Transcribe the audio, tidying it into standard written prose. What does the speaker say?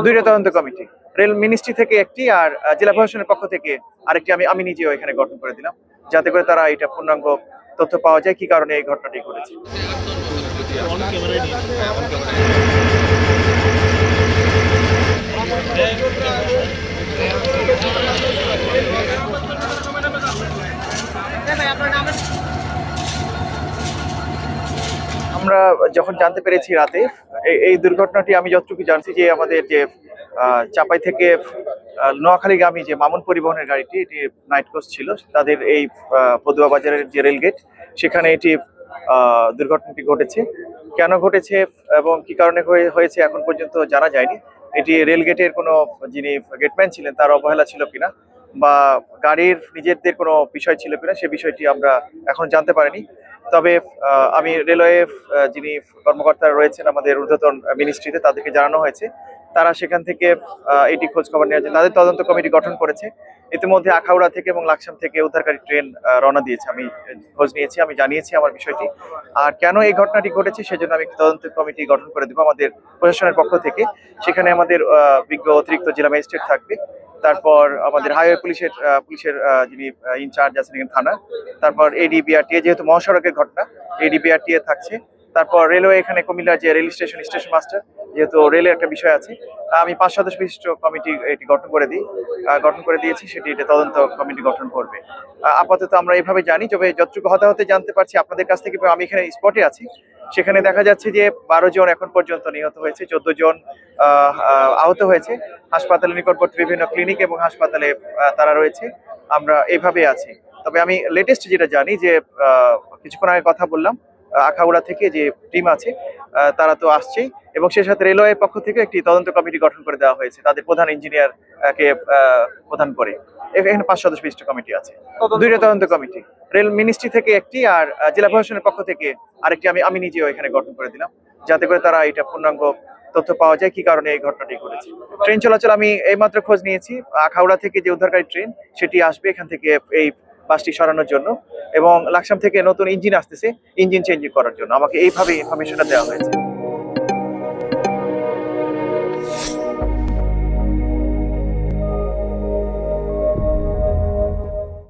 দুইটা তদন্ত committee, rail ministry থেকে একটি আর জেলা প্রশাসনের পক্ষ থেকে আরেকটি। আমি নিজেও এখানে গঠন করে দিলাম, যাতে করে তারা এটা পূর্ণাঙ্গ তথ্য পাওয়া যায় কি কারণে এই ঘটনাটি ঘটেছে। আমরা যখন জানতে পেরেছি রাতে এই দুর্ঘটনাটি, আমি যতটুকু জানছি যে আমাদের যে চাপাই থেকে নোয়াখালীগামী যে মামুন পরিবহনের গাড়িটি, এটি নাইট কোচ ছিল, তাদের এই পদুয়া বাজারের যে রেলগেট, সেখানে এটি দুর্ঘটনাটি ঘটেছে। কেন ঘটেছে এবং কি কারণে হয়েছে এখন পর্যন্ত জানা যায়নি। এটি রেলগেটের কোনো যিনি গেটম্যান ছিলেন তার অবহেলা ছিল কিনা, বা গাড়ির নিজেদের কোনো বিষয় ছিল কিনা, সে বিষয়টি আমরা এখন জানতে পারিনি। তবে আমি রেলওয়ে যিনি কর্মকর্তা রয়েছেন আমাদের ঊর্ধ্বতন মিনিস্ট্রিতে, তাদেরকে জানানো হয়েছে, তারা সেখান থেকে এটি খোঁজ খবর নেওয়ার জন্য তাদের তদন্ত কমিটি গঠন করেছে। ইতিমধ্যে আখাউড়া থেকে এবং লাকসাম থেকে উদ্ধারকারী ট্রেন রওনা দিয়েছে। আমি খোঁজ নিয়েছি, আমি জানিয়েছি আমার বিষয়টি। আর কেন এই ঘটনাটি ঘটেছে সেজন্য আমি একটি তদন্ত কমিটি গঠন করে দেবো আমাদের প্রশাসনের পক্ষ থেকে। সেখানে আমাদের বিজ্ঞ অতিরিক্ত জেলা ম্যাজিস্ট্রেট থাকবে, তারপর আমাদের হাইওয়ে পুলিশের যিনি ইনচার্জ আছেন এখানে থানা, তারপর এডিবিআরটিএ, যেহেতু মহাসড়কের ঘটনা এডিবিআরটিএ থাকছে, তারপর রেলওয়ে এখানে কুমিল্লা যে রেল স্টেশন মাস্টার, যেহেতু রেলের একটা বিষয় আছে। আমি 5 সদস্য বিশিষ্ট কমিটি এটি গঠন করে দিয়েছি, সেটি এটা তদন্ত কমিটি গঠন করবে। আপাতত আমরা এইভাবে জানি, তবে যতটুকু হতে জানতে পারছি আপনাদের কাছ থেকে, আমি এখানে স্পটে আছি, সেখানে দেখা যাচ্ছে যে 12 জন এখন পর্যন্ত নিহত হয়েছে, 14 জন আহত হয়েছে। হাসপাতালের নিকটবর্তী বিভিন্ন ক্লিনিক এবং হাসপাতালে তারা রয়েছে। আমরা এইভাবে আছি। তবে আমি লেটেস্ট যেটা জানি যে কিছুক্ষণ আগে কথা বললাম, আখাউড়া থেকে যে টিম আছে তারা তো আসছেই, এবং সেই সাথে রেলওয়ের পক্ষ থেকে একটি তদন্ত কমিটি গঠন করে দেওয়া হয়েছে তাদের প্রধান ইঞ্জিনিয়ার কে প্রধান করে। এখানে 5 সদস্য বিশিষ্ট কমিটি আছে, দুইটা তদন্ত কমিটি, রেল মিনিস্ট্রি থেকে একটি আর জেলা প্রশাসনের পক্ষ থেকে আরেকটি। আমি নিজেও এখানে গঠন করে দিলাম, যাতে করে তারা এটা পূর্ণাঙ্গ তথ্য পাওয়া যায় কি কারণে এই ঘটনাটি ঘটেছে। ট্রেন চলাচল আমি এইমাত্র খোঁজ নিয়েছি, আখাউড়া থেকে যে উদ্ধারকারী ট্রেন সেটি আসবে এখান থেকে এই বাসটি সরানোর জন্য, এবং লাকসাম থেকে নতুন ইঞ্জিন আসতেছে, ইঞ্জিন চেঞ্জ করার জন্য। আমাকে এইভাবে ইনফরমেশনটা দেওয়া হয়েছে।